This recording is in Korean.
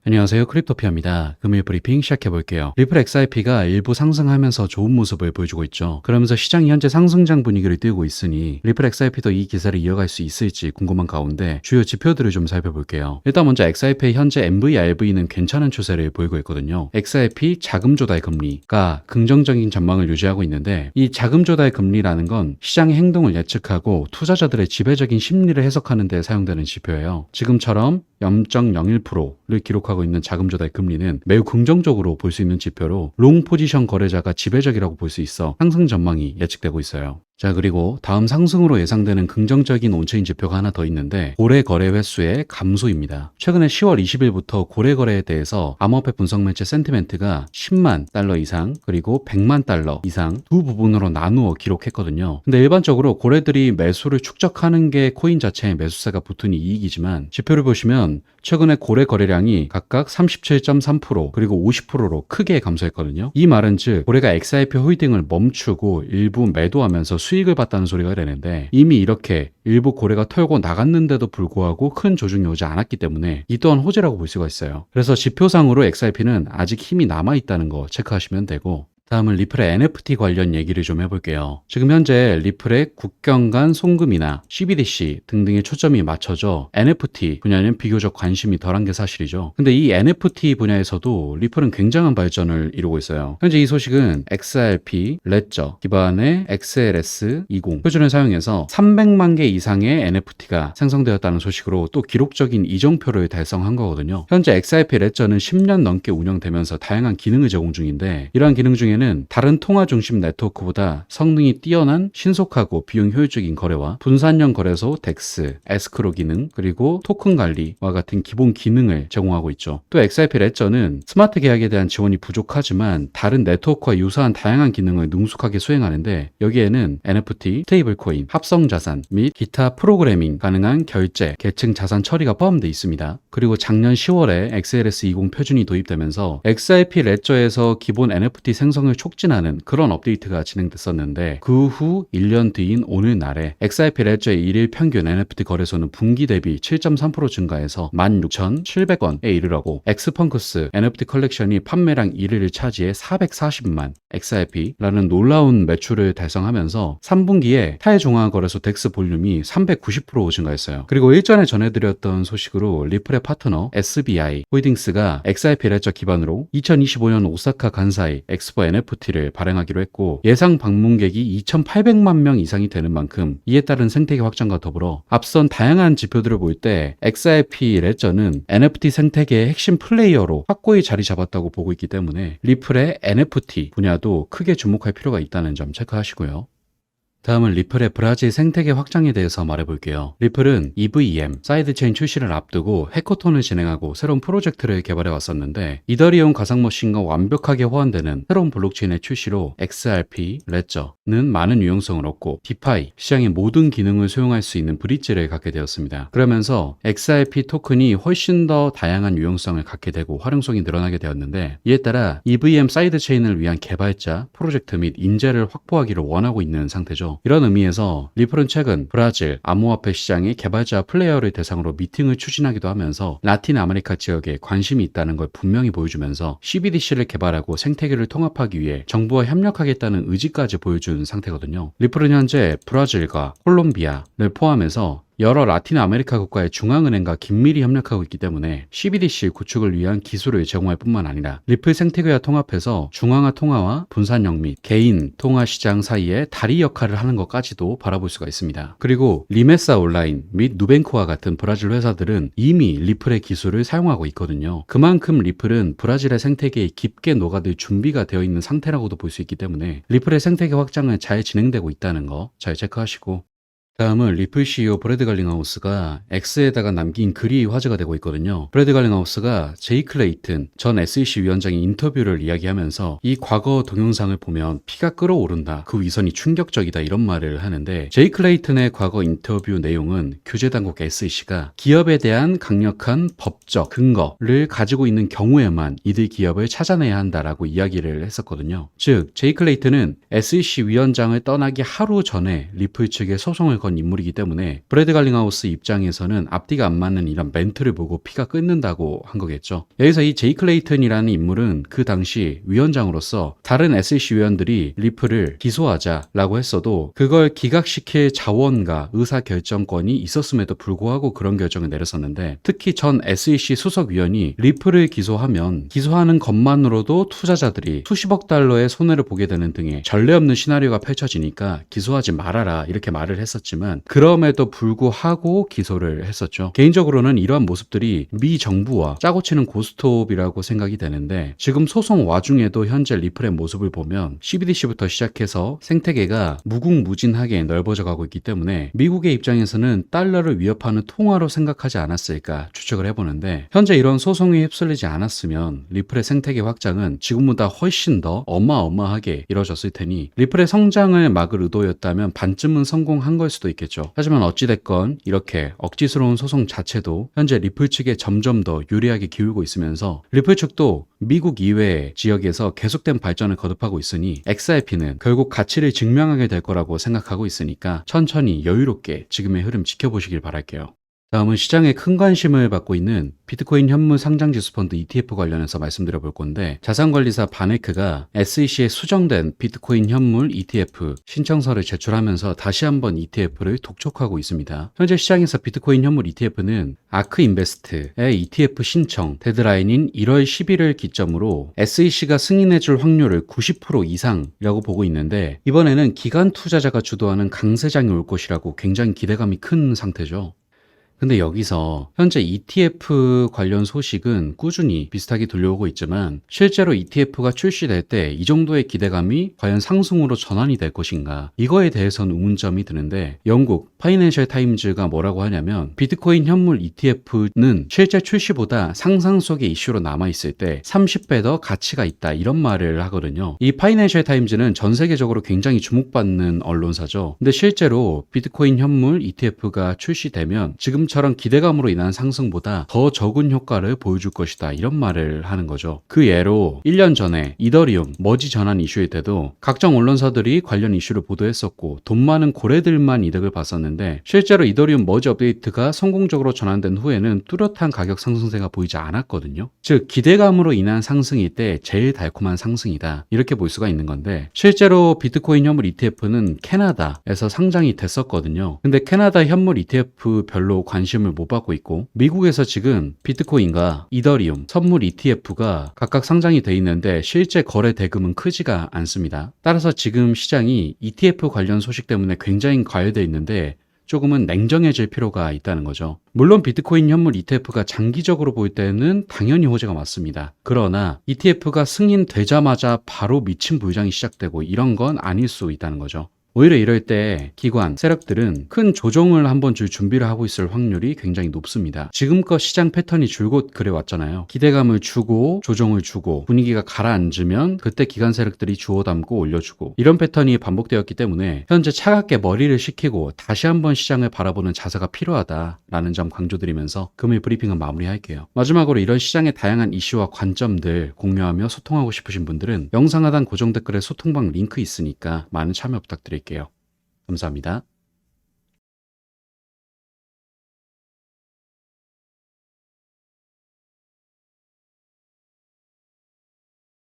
안녕하세요. 크립토피아입니다. 금일 브리핑 시작해볼게요. 리플 XRP가 일부 상승하면서 좋은 모습을 보여주고 있죠. 그러면서 시장이 현재 상승장 분위기를 띄우고 있으니 리플 XRP도 이 기세를 이어갈 수 있을지 궁금한 가운데 주요 지표들을 좀 살펴볼게요. 일단 먼저 XRP의 현재 MVRV는 괜찮은 추세를 보이고 있거든요. XRP 자금 조달 금리가 긍정적인 전망을 유지하고 있는데 이 자금 조달 금리라는 건 시장의 행동을 예측하고 투자자들의 지배적인 심리를 해석하는 데 사용되는 지표예요. 지금처럼 0.01%를 기록하고 있는 자금 조달 금리는 매우 긍정적으로 볼 수 있는 지표로 롱 포지션 거래자가 지배적이라고 볼 수 있어 상승 전망이 예측되고 있어요. 자, 그리고 다음 상승으로 예상되는 긍정적인 온체인 지표가 하나 더 있는데 고래 거래 횟수의 감소입니다. 최근에 10월 20일부터 고래 거래에 대해서 암호화폐 분석 매체 센티멘트가 10만 달러 이상 그리고 100만 달러 이상 두 부분으로 나누어 기록했거든요. 근데 일반적으로 고래들이 매수를 축적하는 게 코인 자체에 매수세가 붙은 이익이지만 지표를 보시면 최근에 고래 거래량이 각각 37.3% 그리고 50%로 크게 감소했거든요. 이 말은 즉 고래가 XRP 홀딩을 멈추고 일부 매도하면서 수익을 봤다는 소리가 되는데 이미 이렇게 일부 고래가 털고 나갔는데도 불구하고 큰 조정이 오지 않았기 때문에 이 또한 호재라고 볼 수가 있어요. 그래서 지표상으로 XRP는 아직 힘이 남아있다는 거 체크하시면 되고, 다음은 리플의 NFT 관련 얘기를 좀 해볼게요. 지금 현재 리플의 국경 간 송금이나 CBDC 등등의 초점이 맞춰져 NFT 분야는 비교적 관심이 덜한 게 사실이죠. 근데 이 NFT 분야에서도 리플은 굉장한 발전을 이루고 있어요. 현재 이 소식은 XRP, 레저 기반의 XLS20 표준을 사용해서 300만 개 이상의 NFT가 생성되었다는 소식으로 또 기록적인 이정표를 달성한 거거든요. 현재 XRP 레저는 10년 넘게 운영되면서 다양한 기능을 제공 중인데, 이러한 기능 중에는 다른 통화 중심 네트워크보다 성능이 뛰어난 신속하고 비용 효율적인 거래와 분산형 거래소 덱스, 에스크로 기능, 그리고 토큰 관리와 같은 기본 기능을 제공하고 있죠. 또 XRP 레저는 스마트 계약에 대한 지원이 부족하지만 다른 네트워크와 유사한 다양한 기능을 능숙하게 수행하는데, 여기에는 NFT, 스테이블 코인, 합성 자산 및 기타 프로그래밍 가능한 결제, 계층 자산 처리가 포함되어 있습니다. 그리고 작년 10월에 XLS20 표준이 도입되면서 XRP 레저에서 기본 NFT 생성을 촉진하는 그런 업데이트가 진행됐었는데, 그 후 1년 뒤인 오늘날에 XRP 레저의 일일 평균 NFT 거래소는 분기 대비 7.3% 증가해서 16,700건에 이르러고, 엑스펑크스 NFT 컬렉션이 판매량 1위를 차지해 440만 XRP라는 놀라운 매출을 달성하면서 3분기에 타의 종합거래소 덱스 볼륨이 390% 증가했어요. 그리고 일전에 전해드렸던 소식으로 리플의 파트너 SBI 홀딩스가 XRP 레저 기반으로 2025년 오사카 간사이 엑스포 NFT를 발행하기로 했고, 예상 방문객이 2,800만 명 이상이 되는 만큼 이에 따른 생태계 확장과 더불어 앞선 다양한 지표들을 볼 때 XRP 레저는 NFT 생태계의 핵심 플레이어로 확고히 자리 잡았다고 보고 있기 때문에 리플의 NFT 분야도 크게 주목할 필요가 있다는 점 체크하시고요. 다음은 리플의 브라질 생태계 확장에 대해서 말해볼게요. 리플은 EVM, 사이드체인 출시를 앞두고 해커톤을 진행하고 새로운 프로젝트를 개발해 왔었는데, 이더리움 가상머신과 완벽하게 호환되는 새로운 블록체인의 출시로 XRP, 레저는 많은 유용성을 얻고 디파이, 시장의 모든 기능을 수용할 수 있는 브릿지를 갖게 되었습니다. 그러면서 XRP 토큰이 훨씬 더 다양한 유용성을 갖게 되고 활용성이 늘어나게 되었는데, 이에 따라 EVM 사이드체인을 위한 개발자, 프로젝트 및 인재를 확보하기를 원하고 있는 상태죠. 이런 의미에서 리플은 최근 브라질 암호화폐 시장의 개발자 플레이어를 대상으로 미팅을 추진하기도 하면서 라틴 아메리카 지역에 관심이 있다는 걸 분명히 보여주면서 CBDC를 개발하고 생태계를 통합하기 위해 정부와 협력하겠다는 의지까지 보여준 상태거든요. 리플은 현재 브라질과 콜롬비아를 포함해서 여러 라틴 아메리카 국가의 중앙은행과 긴밀히 협력하고 있기 때문에 CBDC 구축을 위한 기술을 제공할 뿐만 아니라 리플 생태계와 통합해서 중앙화 통화와 분산형 및 개인 통화 시장 사이에 다리 역할을 하는 것까지도 바라볼 수가 있습니다. 그리고 리메사 온라인 및 누뱅크와 같은 브라질 회사들은 이미 리플의 기술을 사용하고 있거든요. 그만큼 리플은 브라질의 생태계에 깊게 녹아들 준비가 되어 있는 상태라고도 볼 수 있기 때문에 리플의 생태계 확장은 잘 진행되고 있다는 거 잘 체크하시고, 다음은 리플 CEO 브래드 갈링하우스가 X에다가 남긴 글이 화제가 되고 있거든요. 브래드 갈링하우스가 제이 클레이튼 전 SEC 위원장의 인터뷰를 이야기하면서 이 과거 동영상을 보면 피가 끓어오른다, 그 위선이 충격적이다, 이런 말을 하는데, 제이 클레이튼의 과거 인터뷰 내용은 규제당국 SEC가 기업에 대한 강력한 법적 근거를 가지고 있는 경우에만 이들 기업을 찾아내야 한다라고 이야기를 했었거든요. 즉 제이 클레이튼은 SEC 위원장을 떠나기 하루 전에 리플 측에 소송을 건 인물이기 때문에 브래드 갈링하우스 입장에서는 앞뒤가 안 맞는 이런 멘트를 보고 피가 끓는다고 한 거겠죠. 여기서 이 제이 클레이튼이라는 인물은 그 당시 위원장으로서 다른 SEC 위원들이 리플을 기소하자라고 했어도 그걸 기각시킬 자원과 의사결정권이 있었음에도 불구하고 그런 결정을 내렸었는데, 특히 전 SEC 수석위원이 리플을 기소하면 기소하는 것만으로도 투자자들이 수십억 달러의 손해를 보게 되는 등의 전례 없는 시나리오가 펼쳐지니까 기소하지 말아라 이렇게 말을 했었지만, 그럼에도 불구하고 기소를 했었죠. 개인적으로는 이러한 모습들이 미 정부와 짜고 치는 고스톱이라고 생각이 되는데, 지금 소송 와중에도 현재 리플의 모습을 보면 CBDC부터 시작해서 생태계가 무궁무진하게 넓어져 가고 있기 때문에 미국의 입장에서는 달러를 위협하는 통화로 생각하지 않았을까 추측을 해보는데, 현재 이런 소송에 휩쓸리지 않았으면 리플의 생태계 확장은 지금보다 훨씬 더 어마어마하게 이뤄졌을 테니 리플의 성장을 막을 의도였다면 반쯤은 성공한 걸 수도 있겠죠. 하지만 어찌됐건 이렇게 억지스러운 소송 자체도 현재 리플 측에 점점 더 유리하게 기울고 있으면서 리플 측도 미국 이외의 지역에서 계속된 발전을 거듭하고 있으니 XRP는 결국 가치를 증명하게 될 거라고 생각하고 있으니까 천천히 여유롭게 지금의 흐름 지켜보시길 바랄게요. 다음은 시장에 큰 관심을 받고 있는 비트코인 현물 상장지수 펀드 ETF 관련해서 말씀드려 볼 건데, 자산관리사 바네크가 SEC에 수정된 비트코인 현물 ETF 신청서를 제출하면서 다시 한번 ETF를 독촉하고 있습니다. 현재 시장에서 비트코인 현물 ETF는 아크 인베스트의 ETF 신청 데드라인인 1월 10일을 기점으로 SEC가 승인해줄 확률을 90% 이상이라고 보고 있는데, 이번에는 기관 투자자가 주도하는 강세장이 올 것이라고 굉장히 기대감이 큰 상태죠. 근데 여기서 현재 ETF 관련 소식은 꾸준히 비슷하게 들려오고 있지만, 실제로 ETF가 출시될 때 이 정도의 기대감이 과연 상승으로 전환이 될 것인가, 이거에 대해서는 의문점이 드는데, 영국 파이낸셜 타임즈가 뭐라고 하냐면 비트코인 현물 ETF는 실제 출시보다 상상 속의 이슈로 남아있을 때 30배 더 가치가 있다, 이런 말을 하거든요. 이 파이낸셜 타임즈는 전 세계적으로 굉장히 주목받는 언론사죠. 근데 실제로 비트코인 현물 ETF가 출시되면 지금처럼 기대감으로 인한 상승보다 더 적은 효과를 보여줄 것이다, 이런 말을 하는 거죠. 그 예로 1년 전에 이더리움 머지 전환 이슈일 때도 각종 언론사들이 관련 이슈를 보도했었고 돈 많은 고래들만 이득을 봤었는데, 실제로 이더리움 머지 업데이트가 성공적으로 전환된 후에는 뚜렷한 가격 상승세가 보이지 않았거든요. 즉 기대감으로 인한 상승일 때 제일 달콤한 상승이다, 이렇게 볼 수가 있는 건데, 실제로 비트코인 현물 ETF는 캐나다에서 상장이 됐었거든요. 근데 캐나다 현물 ETF 별로 관심을 못 받고 있고, 미국에서 지금 비트코인과 이더리움 선물 ETF가 각각 상장이 돼 있는데 실제 거래 대금은 크지가 않습니다. 따라서 지금 시장이 ETF 관련 소식 때문에 굉장히 과열돼 있는데 조금은 냉정해질 필요가 있다는 거죠. 물론 비트코인 현물 ETF가 장기적으로 볼 때는 당연히 호재가 맞습니다. 그러나 ETF가 승인되자마자 바로 미친 부양이 시작되고 이런 건 아닐 수 있다는 거죠. 오히려 이럴 때 기관, 세력들은 큰 조정을 한번 줄 준비를 하고 있을 확률이 굉장히 높습니다. 지금껏 시장 패턴이 줄곧 그래왔잖아요. 기대감을 주고 조정을 주고 분위기가 가라앉으면 그때 기관 세력들이 주워 담고 올려주고, 이런 패턴이 반복되었기 때문에 현재 차갑게 머리를 식히고 다시 한번 시장을 바라보는 자세가 필요하다라는 점 강조드리면서 금일 브리핑은 마무리할게요. 마지막으로 이런 시장의 다양한 이슈와 관점들 공유하며 소통하고 싶으신 분들은 영상 하단 고정 댓글에 소통방 링크 있으니까 많은 참여 부탁드릴게요. 감사합니다.